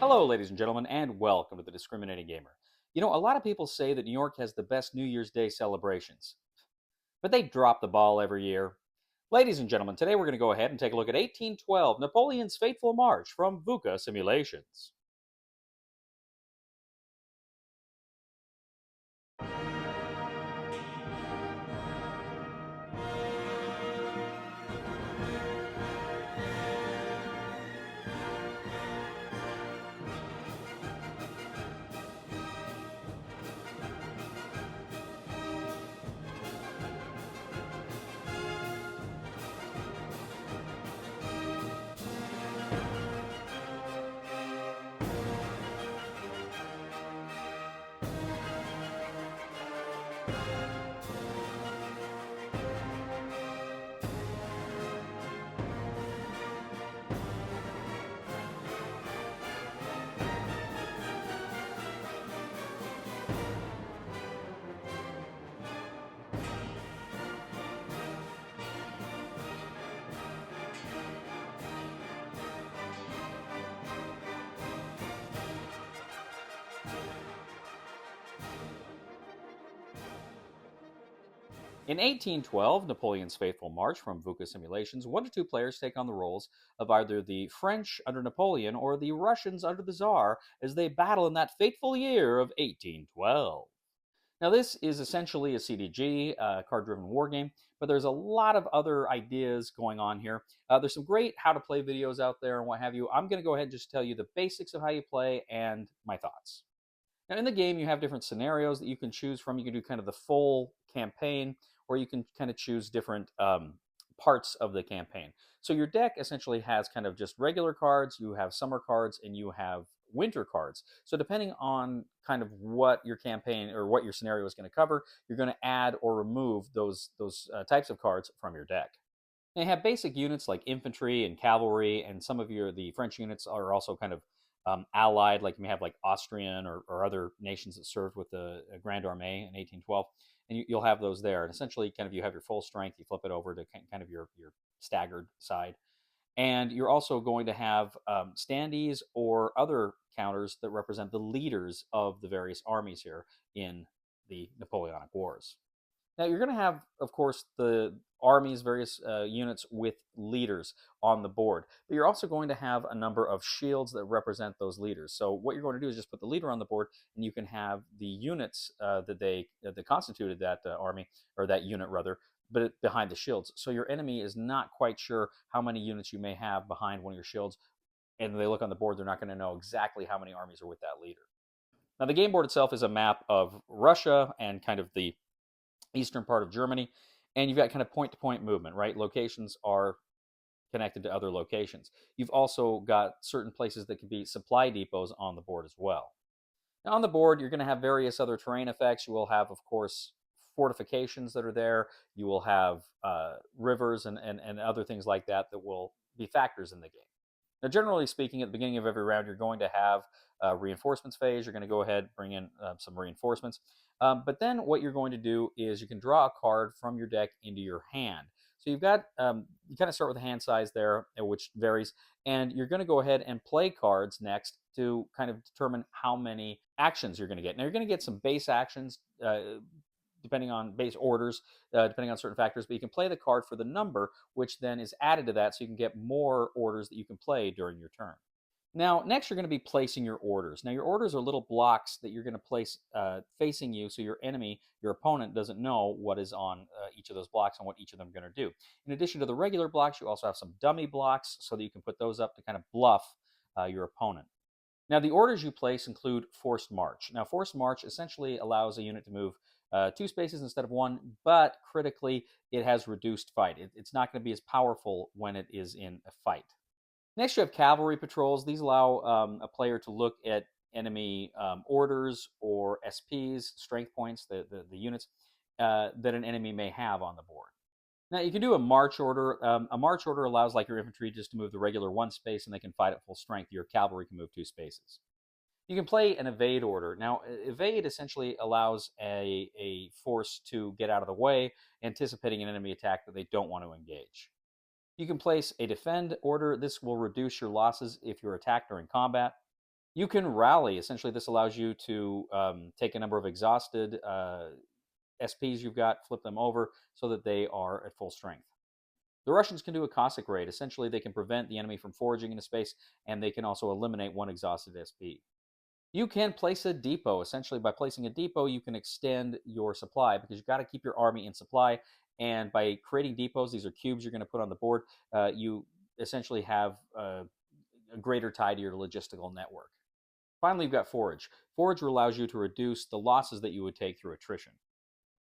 Hello, ladies and gentlemen, and welcome to the Discriminating Gamer. You know, a lot of people say that New York has the best New Year's Day celebrations, but they drop the ball every year. Ladies and gentlemen, today we're going to go ahead and take a look at 1812, Napoleon's Fateful March from VUCA Simulations. In 1812, Napoleon's Faithful March from VUCA Simulations, 1 to 2 players take on the roles of either the French under Napoleon or the Russians under the Tsar as they battle in that fateful year of 1812. Now, this is essentially a CDG, card-driven wargame, but there's a lot of other ideas going on here. There's some great how-to-play videos out there and what have you. I'm going to go ahead and just tell you the basics of how you play and my thoughts. Now, in the game, you have different scenarios that you can choose from. You can do kind of the full campaign, or you can kind of choose different parts of the campaign. So your deck essentially has kind of just regular cards, you have summer cards, and you have winter cards. So depending on kind of what your campaign or what your scenario is going to cover, you're going to add or remove those types of cards from your deck. They have basic units like infantry and cavalry, and some of the French units are also kind of allied, like you may have like Austrian or other nations that served with the Grand Armée in 1812, and you'll have those there. And essentially, kind of you have your full strength, you flip it over to kind of your staggered side, and you're also going to have standees or other counters that represent the leaders of the various armies here in the Napoleonic Wars. Now, you're going to have, of course, the armies, various units with leaders on the board, but you're also going to have a number of shields that represent those leaders. So what you're going to do is just put the leader on the board, and you can have the units that constituted that army, or that unit rather, but behind the shields. So your enemy is not quite sure how many units you may have behind one of your shields, and when they look on the board, they're not going to know exactly how many armies are with that leader. Now, the game board itself is a map of Russia and kind of the eastern part of Germany, and you've got kind of point-to-point movement, right? Locations are connected to other locations. You've also got certain places that can be supply depots on the board as well. Now, on the board, you're going to have various other terrain effects. You will have, of course, fortifications that are there. You will have rivers and other things like that that will be factors in the game. Now, generally speaking, at the beginning of every round, you're going to have a reinforcements phase. You're going to go ahead, bring in some reinforcements. But then what you're going to do is you can draw a card from your deck into your hand. So you've got, you kind of start with a hand size there, which varies, and you're going to go ahead and play cards next to kind of determine how many actions you're going to get. Now, you're going to get some base actions, depending on base orders, depending on certain factors, but you can play the card for the number, which then is added to that, so you can get more orders that you can play during your turn. Now, next you're going to be placing your orders. Now, your orders are little blocks that you're going to place facing you, so your enemy, your opponent, doesn't know what is on each of those blocks and what each of them are going to do. In addition to the regular blocks, you also have some dummy blocks so that you can put those up to kind of bluff your opponent. Now, the orders you place include Forced March. Now, Forced March essentially allows a unit to move 2 spaces instead of 1, but critically, it has reduced fight. It's not going to be as powerful when it is in a fight. Next, you have cavalry patrols. These allow a player to look at enemy orders or SPs, strength points, the units that an enemy may have on the board. Now, you can do a march order. A march order allows, like, your infantry just to move the regular 1 space, and they can fight at full strength. Your cavalry can move 2 spaces. You can play an evade order. Now, evade essentially allows a force to get out of the way, anticipating an enemy attack that they don't want to engage. You can place a defend order. This will reduce your losses if you're attacked during combat. You can rally. Essentially, this allows you to take a number of exhausted SPs you've got, flip them over so that they are at full strength. The Russians can do a Cossack raid. Essentially, they can prevent the enemy from foraging into space, and they can also eliminate one exhausted SP. You can place a depot. Essentially, by placing a depot, you can extend your supply because you've got to keep your army in supply. And by creating depots, these are cubes you're going to put on the board, you essentially have a greater tie to your logistical network. Finally, you've got Forage. Forage allows you to reduce the losses that you would take through attrition.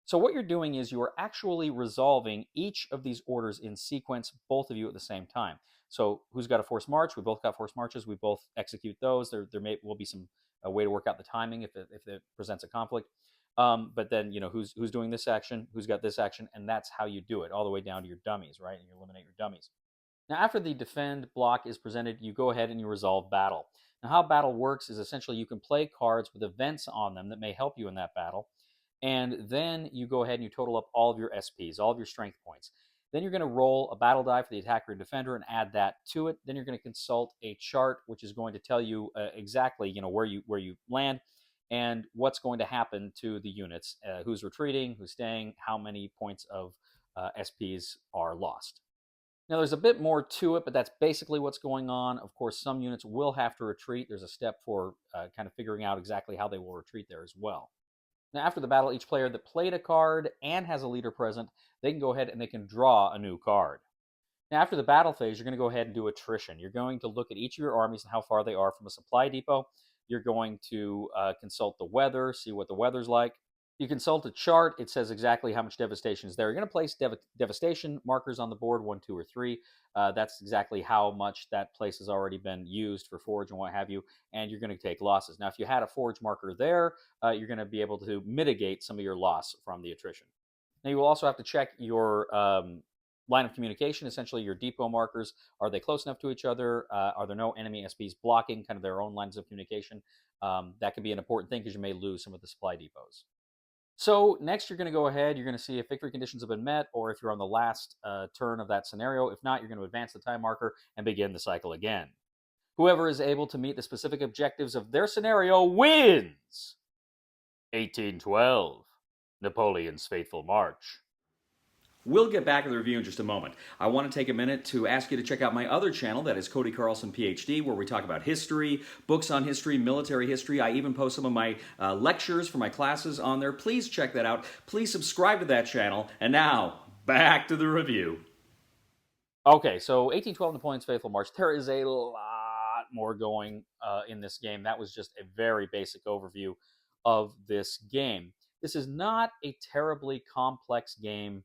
So what you're doing is you are actually resolving each of these orders in sequence, both of you at the same time. So who's got a forced march? We both got forced marches. We both execute those. There will be some way to work out the timing if it presents a conflict. But then, who's doing this action, who's got this action, and that's how you do it, all the way down to your dummies, right? And you eliminate your dummies. Now, after the defend block is presented, you go ahead and you resolve battle. Now, how battle works is essentially you can play cards with events on them that may help you in that battle. And then you go ahead and you total up all of your SPs, all of your strength points. Then you're going to roll a battle die for the attacker and defender and add that to it. Then you're going to consult a chart, which is going to tell you exactly, where you land and what's going to happen to the units, who's retreating, who's staying, how many points of SPs are lost. Now, there's a bit more to it, but that's basically what's going on. Of course, some units will have to retreat. There's a step for kind of figuring out exactly how they will retreat there as well. Now, after the battle, each player that played a card and has a leader present, they can go ahead and they can draw a new card. Now, after the battle phase, you're going to go ahead and do attrition. You're going to look at each of your armies and how far they are from a supply depot. You're going to consult the weather, see what the weather's like. You consult a chart. It says exactly how much devastation is there. You're going to place devastation markers on the board, 1, 2, or 3. That's exactly how much that place has already been used for forage and what have you, and you're going to take losses. Now, if you had a forage marker there, you're going to be able to mitigate some of your loss from the attrition. Now, you will also have to check your line of communication, essentially your depot markers. Are they close enough to each other? Are there no enemy SPs blocking kind of their own lines of communication? That can be an important thing because you may lose some of the supply depots. So next, you're going to go ahead. You're going to see if victory conditions have been met, or if you're on the last turn of that scenario. If not, you're going to advance the time marker and begin the cycle again. Whoever is able to meet the specific objectives of their scenario wins. 1812, Napoleon's Fateful March. We'll get back to the review in just a moment. I want to take a minute to ask you to check out my other channel, that is Cody Carlson, PhD, where we talk about history, books on history, military history. I even post some of my lectures for my classes on there. Please check that out. Please subscribe to that channel. And now, back to the review. Okay, so 1812, Napoleon's Faithful March. There is a lot more going in this game. That was just a very basic overview of this game. This is not a terribly complex game.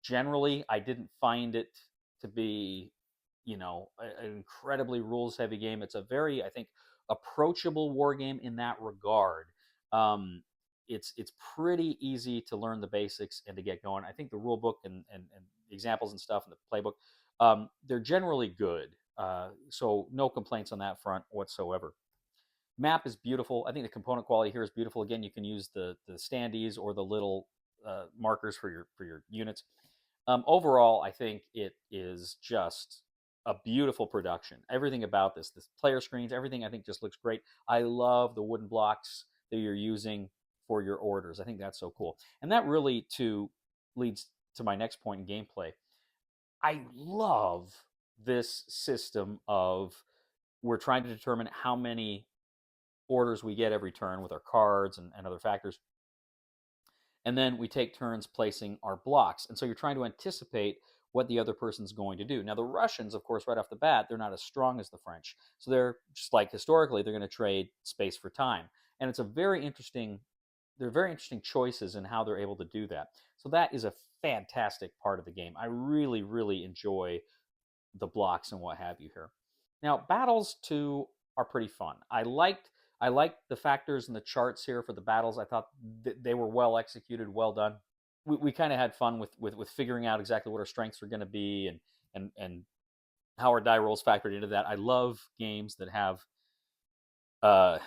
Generally, I didn't find it to be, an incredibly rules-heavy game. It's a very, I think, approachable war game in that regard. It's pretty easy to learn the basics and to get going. I think the rule book and examples and stuff and the playbook, they're generally good. So no complaints on that front whatsoever. Map is beautiful. I think the component quality here is beautiful. Again, you can use the standees or the little markers for your units. Overall, I think it is just a beautiful production. Everything about this player screens, everything I think just looks great. I love the wooden blocks that you're using for your orders. I think that's so cool. And that really leads to my next point in gameplay. I love this system of we're trying to determine how many orders we get every turn with our cards and other factors. And then we take turns placing our blocks. And so you're trying to anticipate what the other person's going to do. Now, the Russians, of course, right off the bat, they're not as strong as the French. So they're just like historically, they're going to trade space for time. And it's they're very interesting choices in how they're able to do that. So that is a fantastic part of the game. I really, really enjoy the blocks and what have you here. Now, battles, too, are pretty fun. I liked the factors and the charts here for the battles. I thought they were well executed, well done. We kind of had fun with figuring out exactly what our strengths are going to be and how our die rolls factored into that. I love games that have, that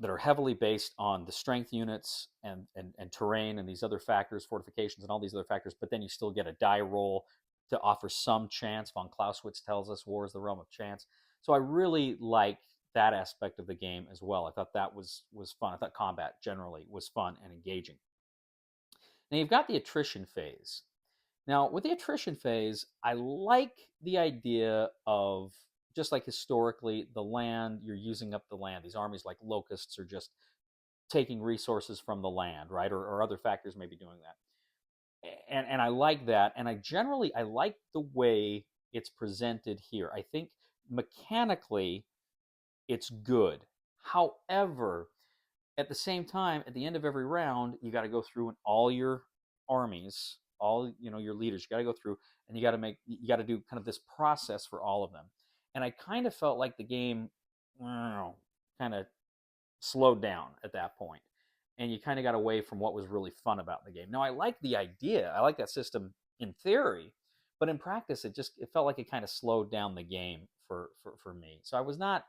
are heavily based on the strength units and terrain and these other factors, fortifications and all these other factors, but then you still get a die roll to offer some chance. Von Clausewitz tells us war is the realm of chance. So I really like that aspect of the game as well. I thought that was fun. I thought combat generally was fun and engaging. Now you've got the attrition phase. Now with the attrition phase, I like the idea of, just like historically, the land, you're using up the land. These armies like locusts are just taking resources from the land, right? Or other factors may be doing that. And I like that. And I like the way it's presented here. I think mechanically it's good. However, at the same time, at the end of every round, you got to go through and all your armies, all your leaders, you got to go through and you got to do kind of this process for all of them. And I kind of felt like the game kind of slowed down at that point, and you kind of got away from what was really fun about the game. Now, I like the idea, I like that system in theory, but in practice, it felt like it kind of slowed down the game for me. So I was not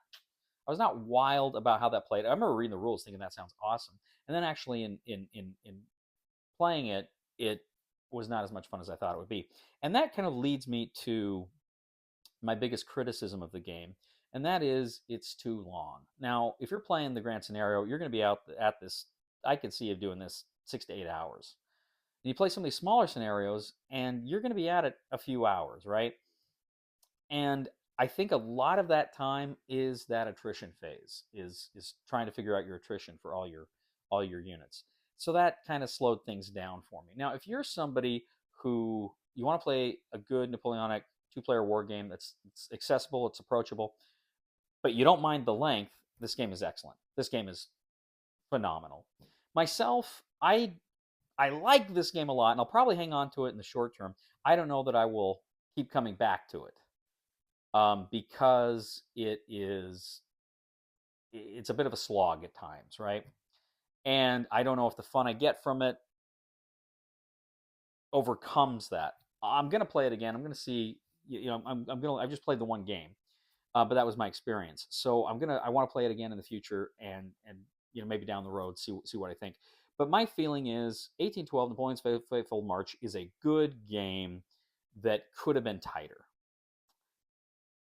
wild about how that played. I remember reading the rules, thinking that sounds awesome, and then actually in playing it, it was not as much fun as I thought it would be. And that kind of leads me to my biggest criticism of the game, and that is it's too long. Now, if you're playing the grand scenario, you're going to be out at this. I could see you doing this 6 to 8 hours. And you play some of these smaller scenarios, and you're going to be at it a few hours, right? And I think a lot of that time is that attrition phase, is trying to figure out your attrition for all your units. So that kind of slowed things down for me. Now, if you're somebody who you want to play a good Napoleonic 2-player war game it's accessible, it's approachable, but you don't mind the length, this game is excellent. This game is phenomenal. Myself, I like this game a lot, and I'll probably hang on to it in the short term. I don't know that I will keep coming back to it. Because it's a bit of a slog at times, right? And I don't know if the fun I get from it overcomes that. I'm gonna play it again. I'm gonna see. I've just played the one game, but that was my experience. So I want to play it again in the future, and maybe down the road see what I think. But my feeling is 1812 Napoleon's Faithful March is a good game that could have been tighter.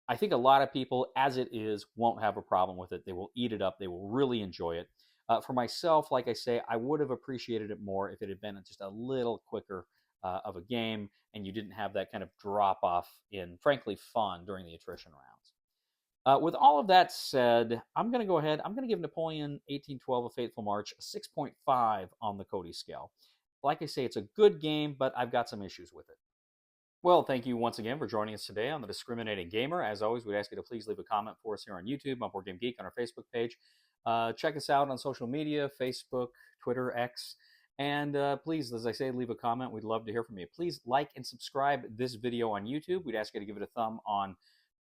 I think a lot of people, as it is, won't have a problem with it. They will eat it up. They will really enjoy it. For myself, like I say, I would have appreciated it more if it had been just a little quicker of a game, and you didn't have that kind of drop off in, frankly, fun during the attrition rounds. With all of that said, I'm going to go ahead. I'm going to give Napoleon 1812 A Faithful March a 6.5 on the Cody scale. Like I say, it's a good game, but I've got some issues with it. Well, thank you once again for joining us today on The Discriminating Gamer. As always, we'd ask you to please leave a comment for us here on YouTube, on Wargame Geek, on our Facebook page. Check us out on social media, Facebook, Twitter, X. And please, as I say, leave a comment. We'd love to hear from you. Please like and subscribe this video on YouTube. We'd ask you to give it a thumb on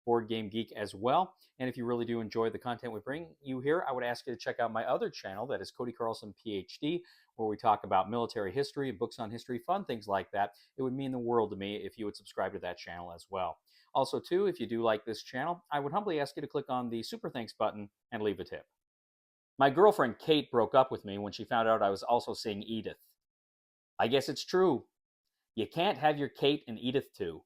Board Game Geek as well. And if you really do enjoy the content we bring you here, I would ask you to check out my other channel, that is Cody Carlson, PhD, where we talk about military history, books on history, fun things like that. It would mean the world to me if you would subscribe to that channel as well. Also, too, if you do like this channel, I would humbly ask you to click on the Super Thanks button and leave a tip. My girlfriend Kate broke up with me when she found out I was also seeing Edith. I guess it's true. You can't have your Kate and Edith too.